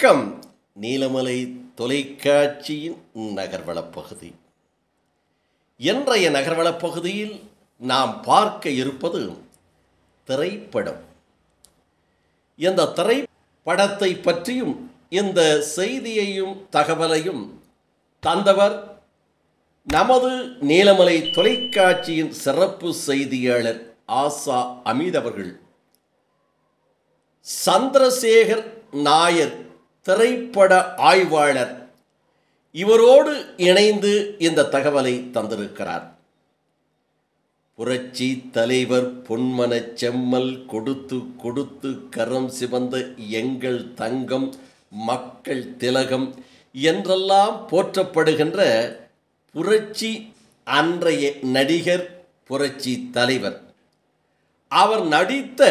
வணக்கம். நீலமலை தொலைக்காட்சியின் நகர்வளப் பகுதி. இன்றைய நகர்வளப் பகுதியில் நாம் பார்க்க இருப்பது திரைப்படம். இந்த திரைப்படத்தை பற்றியும் இந்த செய்தியையும் தகவலையும் தந்தவர் நமது நீலமலை தொலைக்காட்சியின் சிறப்பு செய்தியாளர் ஆசா அமீத் அவர்கள். சந்திரசேகர் நாயர் திரைப்பட ஆய்வாளர் இவரோடு இணைந்து இந்த தகவலை தந்திருக்கிறார். புரட்சி தலைவர் பொன்மனச் செம்மல் கொடுத்து கொடுத்து கரம் சிவந்த எங்கள் தங்கம் மக்கள் திலகம் என்றெல்லாம் போற்றப்படுகின்ற புரட்சி அன்றைய நடிகர் புரட்சி தலைவர் அவர் நடித்த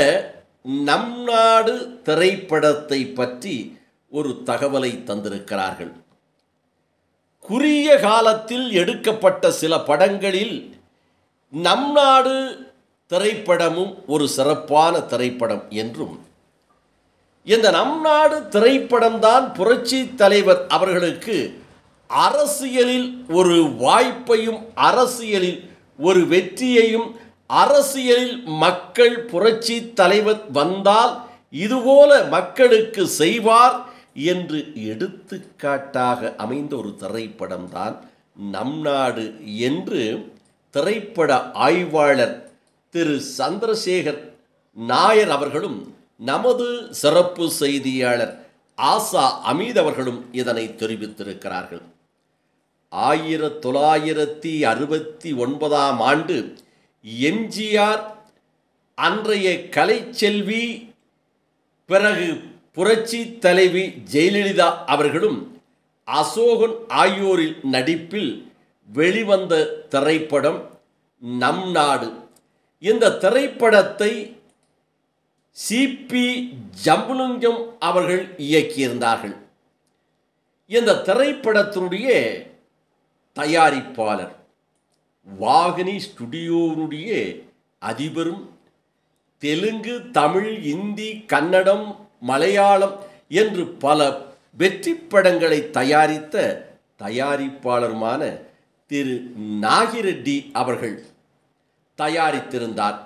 நம் நாடு திரைப்படத்தை பற்றி ஒரு தகவலை தந்திருக்கிறார்கள். குறுகிய காலத்தில் எடுக்கப்பட்ட சில படங்களில் நம் நாடு திரைப்படமும் ஒரு சிறப்பான திரைப்படம் என்றும், இந்த நம் நாடு திரைப்படம்தான் புரட்சி தலைவர் அவர்களுக்கு அரசியலில் ஒரு வாய்ப்பையும் அரசியலில் ஒரு வெற்றியையும், அரசியலில் மக்கள் புரட்சி தலைவர் வந்தால் இதுபோல மக்களுக்கு செய்வார் என்று எடுத்துக்காட்டாக அமைந்த ஒரு திரைப்படம்தான் நம் நாடு என்று திரைப்பட ஆய்வாளர் திரு சந்திரசேகர் நாயர் அவர்களும் நமது சிறப்பு செய்தியாளர் ஆசா அமீத் அவர்களும் இதனை தெரிவித்திருக்கிறார்கள். 1969 ஆண்டு எம்ஜிஆர், அன்றைய கலைச்செல்வி, பிறகு புரட்சி தலைவி ஜெயலலிதா அவர்களும் அசோகன் ஆகியோரின் நடிப்பில் வெளிவந்த திரைப்படம் நம் நாடு. இந்த திரைப்படத்தை சிபி ஜம்புலிங்கம் அவர்கள் இயக்கியிருந்தார்கள். இந்த திரைப்படத்தினுடைய தயாரிப்பாளர் வாகினி ஸ்டுடியோனுடைய அதிபரும் தெலுங்கு, தமிழ், இந்தி, கன்னடம், மலையாளம் என்று பல வெற்றி படங்களை தயாரித்த தயாரிப்பாளருமான திரு நாகிரெட்டி அவர்கள் தயாரித்திருந்தார்.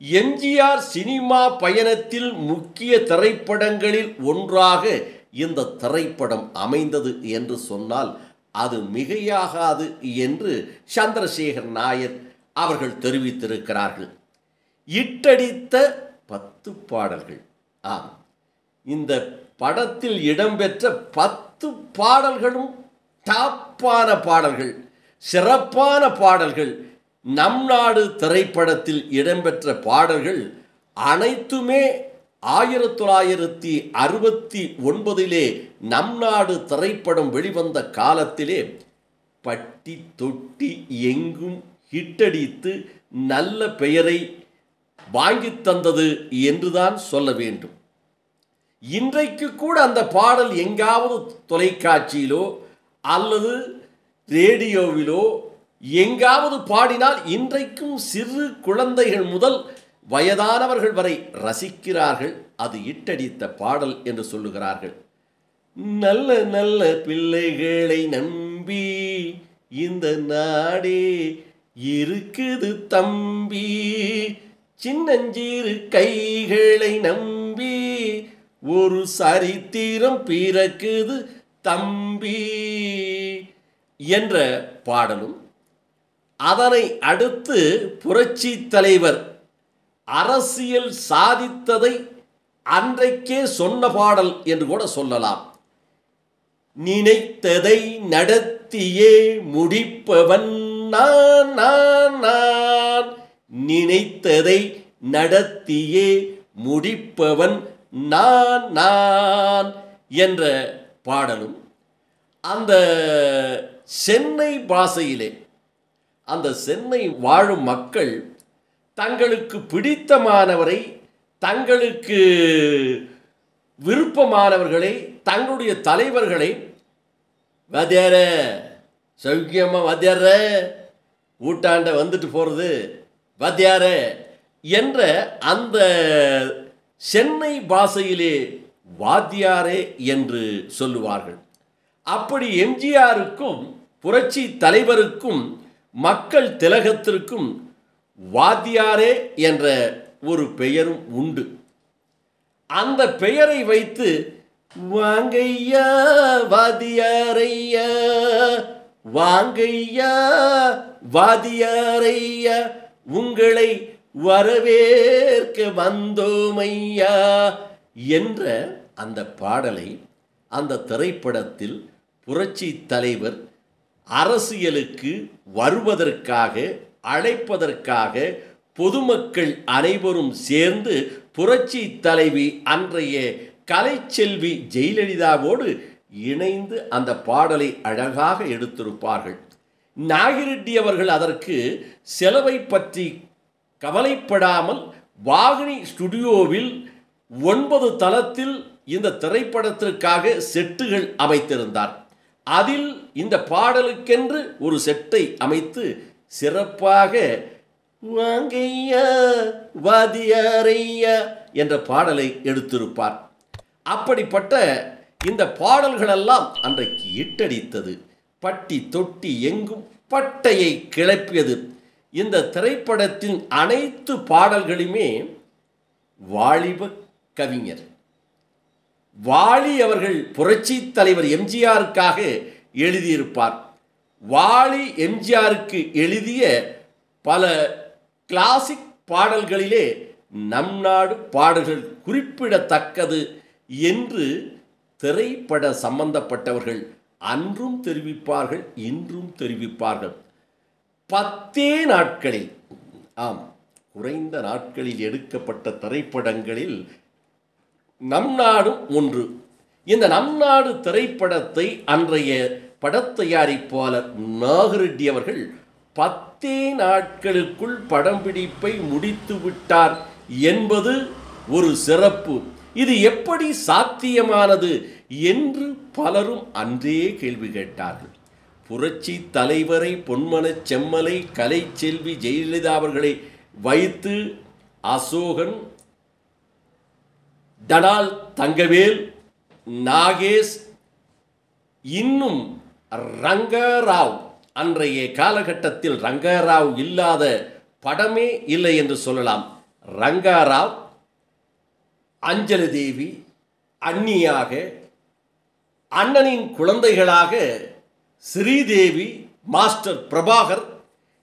எம்ஜிஆர் சினிமா பயணத்தில் முக்கிய திரைப்படங்களில் ஒன்றாக இந்த திரைப்படம் அமைந்தது என்று சொன்னால் அது மிகையாகாது என்று சந்திரசேகர் நாயர் அவர்கள் தெரிவித்திருக்கிறார்கள். இட்டடித்த 10 பாடல்கள். இந்த படத்தில் இடம்பெற்ற 10 பாடல்களும் டாப்பான பாடல்கள், சிறப்பான பாடல்கள். நம் நாடு திரைப்படத்தில் இடம்பெற்ற பாடல்கள் அனைத்துமே 1969 நம் நாடு திரைப்படம் வெளிவந்த காலத்திலே பட்டி தொட்டி எங்கும் ஹிட்டடித்து நல்ல பெயரை வாங்கி தந்தது என்றுதான் சொல்ல வேண்டும். இன்றைக்கு கூட அந்த பாடல் எங்காவது தொலைக்காட்சியிலோ அல்லது ரேடியோவிலோ எங்காவது பாடினால் இன்றைக்கும் சிறு குழந்தைகள் முதல் வயதானவர்கள் வரை ரசிக்கிறார்கள். அது இட்டடித்த பாடல் என்று சொல்லுகிறார்கள். நல்ல நல்ல பிள்ளைகளை நம்பி இந்த நாடே இருக்குது தம்பி, சின்னஞ்சிறு கைகளை நம்பி ஒரு சரித்திரம் பிறக்குது தம்பி என்ற பாடலும், அதனை அடுத்து புரட்சி தலைவர் அரசியல் சாதித்ததை அன்றைக்கே சொன்ன பாடல் என்று கூட சொல்லலாம். நினைத்ததை நடத்தியே முடிப்பவன் நான் நான் நான், நினைத்ததை நடத்தியே முடிப்பவன் நான் நான் என்ற பாடலும், அந்த சென்னை பாஷையிலே அந்த சென்னை வாழும் மக்கள் தங்களுக்கு பிடித்தமானவரை, தங்களுக்கு விருப்பமானவர்களை, தங்களுடைய தலைவர்களை வாத்தியார சௌக்கியமாக வாத்தியார ஊட்டாண்ட வந்துட்டு போகிறது வாத்தியார என்ற அந்த சென்னை பாஷையிலே வாத்தியாரே என்று சொல்லுவார்கள். அப்படி எம்ஜிஆருக்கும் புரட்சி தலைவருக்கும் மக்கள் திலகத்திற்கும் வாத்தியாரே என்ற ஒரு பெயரும் உண்டு. அந்த பெயரை வைத்து வாங்கையா வாத்தியாரையா, வாங்கையா வாத்தியாரையா, உங்களை வரவேற்க வந்தோமையா என்ற அந்த பாடலை அந்த திரைப்படத்தில் புரட்சி தலைவர் அரசியலுக்கு வருவதற்காக அழைப்பதற்காக பொதுமக்கள் அனைவரும் சேர்ந்து புரட்சி தலைவி அன்றைய கலைச்செல்வி ஜெயலலிதாவோடு இணைந்து அந்த பாடலை அழகாக எடுத்திருப்பார்கள். நாகிரெட்டி அவர்கள் அதற்கு செலவை பற்றி கவலைப்படாமல் வாகினி ஸ்டுடியோவில் 9 தளத்தில் இந்த திரைப்படத்திற்காக செட்டுகள் அமைத்திருந்தார். அதில் இந்த பாடலுக்கென்று ஒரு செட்டை அமைத்து சிறப்பாக வாங்கையா வாத்தியாரையா என்ற பாடலை எடுத்திருப்பார். அப்படிப்பட்ட இந்த பாடல்களெல்லாம் அன்றைக்கு இட்டடித்தது. பட்டி தொட்டி எங்கும் பட்டையை கிளப்பியது. இந்த திரைப்படத்தின் அனைத்து பாடல்களுமே வாலிப கவிஞர் வாலி அவர்கள் புரட்சி தலைவர் எம்ஜிஆருக்காக எழுதியிருப்பார். வாலி எம்ஜிஆருக்கு எழுதிய பல கிளாசிக் பாடல்களிலே நம் நாடு பாடல்கள் குறிப்பிடத்தக்கது என்று திரைப்பட சம்பந்தப்பட்டவர்கள் அன்றும் தெரிவிப்பார்கள், இன்றும் தெரிவிப்பார்கள். 10 நாட்களில், குறைந்த நாட்களில் எடுக்கப்பட்ட திரைப்படங்களில் நம் நாடும் ஒன்று. இந்த நம் நாடு திரைப்படத்தை அன்றைய படத்தயாரிப்பாளர் நாகிரெட்டி அவர்கள் 10 நாட்களுக்குள் படம் பிடிப்பை முடித்து விட்டார் என்பது ஒரு சிறப்பு. இது எப்படி சாத்தியமானது என்று பலரும் அன்றே கேள்வி கேட்டார்கள். புரட்சி தலைவரை, பொன்மனச் செம்மலை, கலைச்செல்வி ஜெயலலிதா அவர்களை வைத்து அசோகன், டனால் தங்கவேல், நாகேஷ், இன்னும் ரங்கராவ், அன்றைய காலகட்டத்தில் ரங்கராவ் இல்லாத படமே இல்லை என்று சொல்லலாம். ரங்கராவ், அஞ்சலி தேவி அண்ணியாக, அண்ணனின் குழந்தைகளாக ஸ்ரீதேவி, மாஸ்டர் பிரபாகர்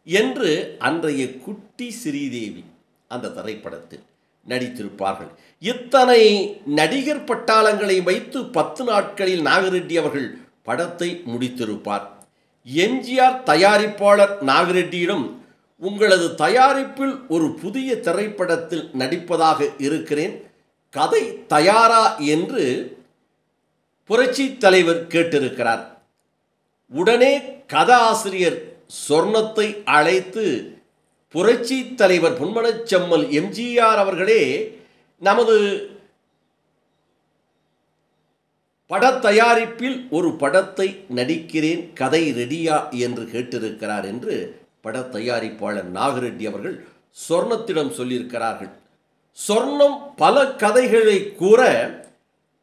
என்று அன்றைய குட்டி ஸ்ரீதேவி அந்த திரைப்படத்தில் நடித்திருப்பார்கள். இத்தனை நடிகர் பட்டாளங்களை வைத்து 10 நாட்களில் நாகிரெட்டி அவர்கள் படத்தை முடித்திருப்பார். எம்ஜிஆர் தயாரிப்பாளர் நாகிரெட்டியிடம், உங்களது தயாரிப்பில் ஒரு புதிய திரைப்படத்தில் நடிப்பதாக இருக்கிறேன், கதை தயாரா என்று புரட்சி தலைவர் கேட்டிருக்கிறார். உடனே கதாசிரியர் சொர்ணத்தை அழைத்து, புரட்சி தலைவர் பொன்மனச் செம்மல் எம்ஜிஆர் அவர்களே நமது படத்தயாரிப்பில் ஒரு படத்தை நடிக்கிறேன், கதை ரெடியா என்று கேட்டிருக்கிறார் என்று படத்தயாரிப்பாளர் நாகிரெட்டி அவர்கள் சொர்ணத்திடம் சொல்லியிருக்கிறார்கள். சொர்ணம் பல கதைகளை கூற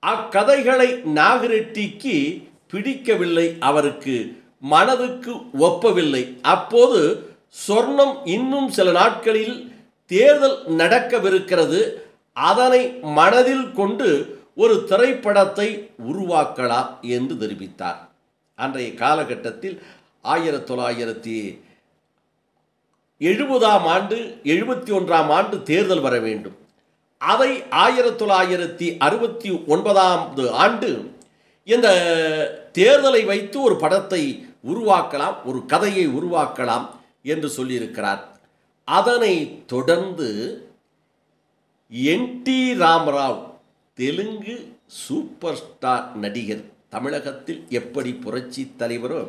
அக்கதைகளை நாகிரெட்டிக்கு பிடிக்கவில்லை, அவருக்கு மனதுக்கு ஒப்பவில்லை. அப்போது சொர்ணம் இன்னும் சில நாட்களில் தேர்தல் நடக்கவிருக்கிறது, அதனை மனதில் கொண்டு ஒரு திரைப்படத்தை உருவாக்கலாம் என்று தெரிவித்தார். அன்றைய காலகட்டத்தில் 1970ஆம் ஆண்டு 71ஆம் ஆண்டு தேர்தல் வர வேண்டும். அதை 1969ஆம் ஆண்டு இந்த தேர்தலை வைத்து ஒரு படத்தை உருவாக்கலாம், ஒரு கதையை உருவாக்கலாம் என்று சொல்லியிருக்கிறார். அதனை தொடர்ந்து என்.டி. ராமராவ், தெலுங்கு சூப்பர் ஸ்டார் நடிகர், தமிழகத்தில் எப்படி புரட்சி தலைவரோ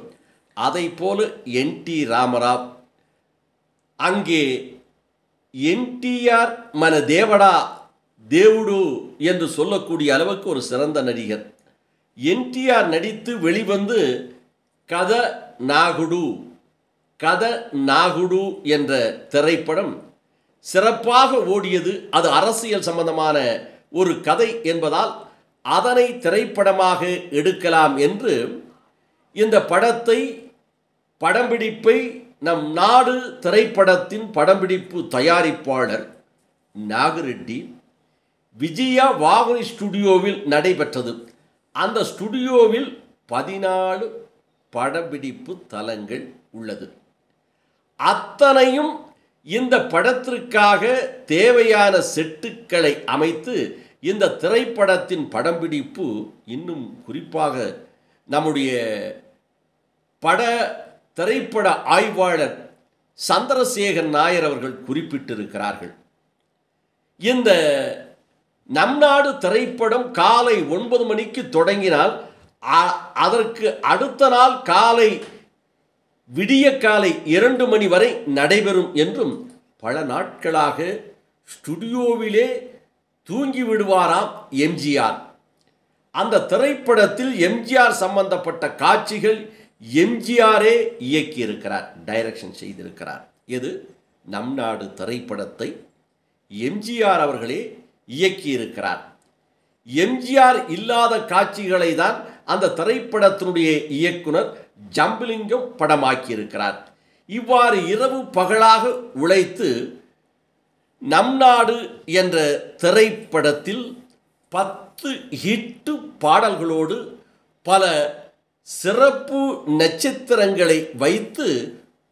அதை போல என்.டி. ராமராவ், அங்கே என்டிஆர் మన தேவடா தேவுடு என்று சொல்லக்கூடிய அளவுக்கு ஒரு சிறந்த நடிகர். என்டிஆர் நடித்து வெளிவந்து கத நாகுடு என்ற திரைப்படம் சிறப்பாக ஓடியது. அது அரசியல் சம்பந்தமான ஒரு கதை என்பதால் அதனை திரைப்படமாக எடுக்கலாம் என்று இந்த படம்பிடிப்பை நம் நாடு திரைப்படத்தின் படம்பிடிப்பு தயாரிப்பாளர் நாகரெட்டி விஜயா வாகினி ஸ்டுடியோவில் நடைபெற்றது. அந்த ஸ்டுடியோவில் 14 படப்பிடிப்பு தலங்கள் உள்ளது. அத்தனையும் இந்த படத்திற்காக தேவையான செட்டுக்களை அமைத்து இந்த திரைப்படத்தின் படம்பிடிப்பு இன்னும் குறிப்பாக நம்முடைய திரைப்பட ஆய்வாளர் சந்திரசேகர் நாயர் அவர்கள் குறிப்பிட்டிருக்கிறார்கள். இந்த நம் நாடு திரைப்படம் காலை 9 மணிக்கு தொடங்கினால் அதற்கு அடுத்த நாள் விடிய காலை 2 மணி வரை நடைபெறும் என்றும் பல நாட்களாக ஸ்டுடியோவிலே தூங்கி விடுவாராம் எம்ஜிஆர். அந்த திரைப்படத்தில் எம்ஜிஆர் சம்பந்தப்பட்ட காட்சிகள் எம்ஜிஆரே இயக்கியிருக்கிறார், டைரக்ஷன் செய்திருக்கிறார். இது நம் நாடு திரைப்படத்தை எம்ஜிஆர் அவர்களே இயக்கியிருக்கிறார். எம்ஜிஆர் இல்லாத காட்சிகளை தான் அந்த திரைப்படத்தினுடைய இயக்குனர் ஜம்புலிங்கம் படமாக்கியிருக்கிறார். இவ்வாறு இரவு பகலாக உழைத்து நம் நாடு என்ற திரைப்படத்தில் 10 ஹிட்டு பாடல்களோடு பல சிறப்பு நட்சத்திரங்களை வைத்து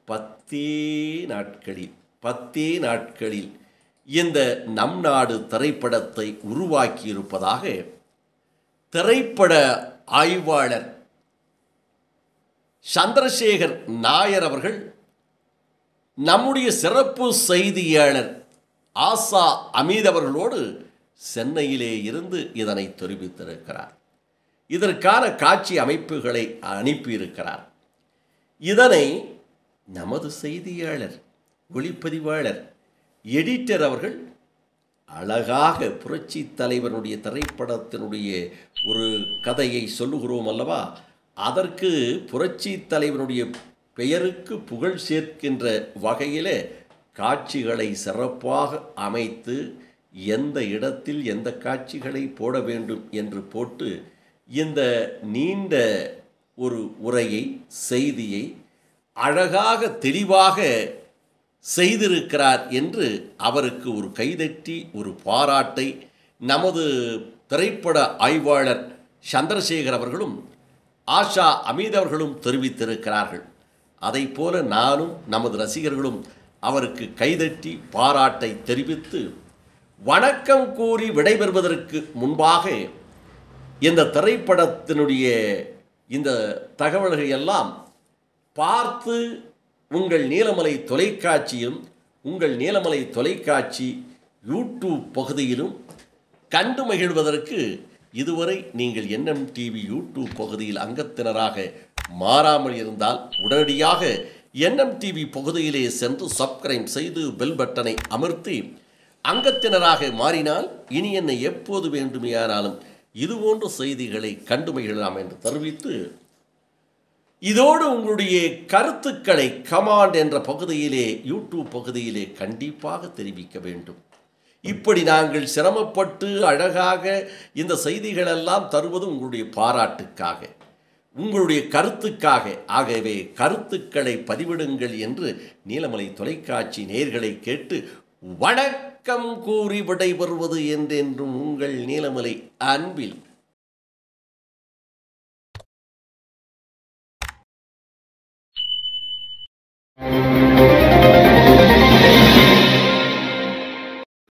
10 நாட்களில் இந்த நம் நாடு திரைப்படத்தை உருவாக்கியிருப்பதாக திரைப்பட ஆய்வாளர் சந்திரசேகர் நாயர் அவர்கள் நம்முடைய சிறப்பு செய்தியாளர் ஆசா அமீத் அவர்களோடு சென்னையிலே இருந்து இதனை தெரிவித்திருக்கிறார். இதற்கான காட்சி அமைப்புகளை அனுப்பியிருக்கிறார். இதனை நமது செய்தியாளர், ஒளிப்பதிவாளர், எடிட்டர் அவர்கள் அழகாக புரட்சி தலைவனுடைய திரைப்படத்தினுடைய ஒரு கதையை சொல்லுகிறோம் அல்லவா, அதற்கு புரட்சி தலைவனுடைய பெயருக்கு புகழ் சேர்க்கின்ற வகையில் காட்சிகளை சிறப்பாக அமைத்து எந்த இடத்தில் எந்த காட்சிகளை போட வேண்டும் என்று போட்டு இந்த நீண்ட ஒரு உரையை, செய்தியை அழகாக தெளிவாக செய்திருக்கிறார் என்று அவருக்கு ஒரு கைதட்டி ஒரு பாராட்டை நமது திரைப்பட ஆய்வாளர் சந்திரசேகர் அவர்களும் ஆஷா அமீத் அவர்களும் தெரிவித்திருக்கிறார்கள். அதைப்போல நானும் நமது ரசிகர்களும் அவருக்கு கைதட்டி பாராட்டை தெரிவித்து வணக்கம் கூறி விடைபெறுவதற்கு முன்பாக இந்த திரைப்படத்தினுடைய இந்த தகவல்கள் எல்லாம் பார்த்து உங்கள் நீலமலை தொலைக்காட்சியும் உங்கள் நீலமலை தொலைக்காட்சி யூடியூப் பகுதியிலும் கண்டு மகிழ்வதற்கு இதுவரை நீங்கள் NMTV யூடியூப் பகுதியில் அங்கத்தினராக மாறாமல் இருந்தால் உடனடியாக NMTV பகுதியிலே சென்று சப்ஸ்கிரைப் செய்து பெல் பட்டனை அமர்த்தி அங்கத்தினராக மாறினால் இனி என்னை எப்போது வேண்டுமையானாலும் இதுபோன்ற செய்திகளை கண்டு மகிழலாம் என்று தெரிவித்து, இதோடு உங்களுடைய கருத்துக்களை கமெண்ட் என்ற பகுதியிலே யூடியூப் பகுதியிலே கண்டிப்பாக தெரிவிக்க வேண்டும். இப்படி நாங்கள் சிரமப்பட்டு அழகாக இந்த செய்திகளெல்லாம் தருவது உங்களுடைய பாராட்டுக்காக, உங்களுடைய கருத்துக்காக. ஆகவே கருத்துக்களை பதிவிடுங்கள் என்று நீலமலை தொலைக்காட்சி நேயர்களை கேட்டு வணக்கம் கூறி விடைபெறுவது என்றென்றும் உங்கள் நீலமலை அன்பில்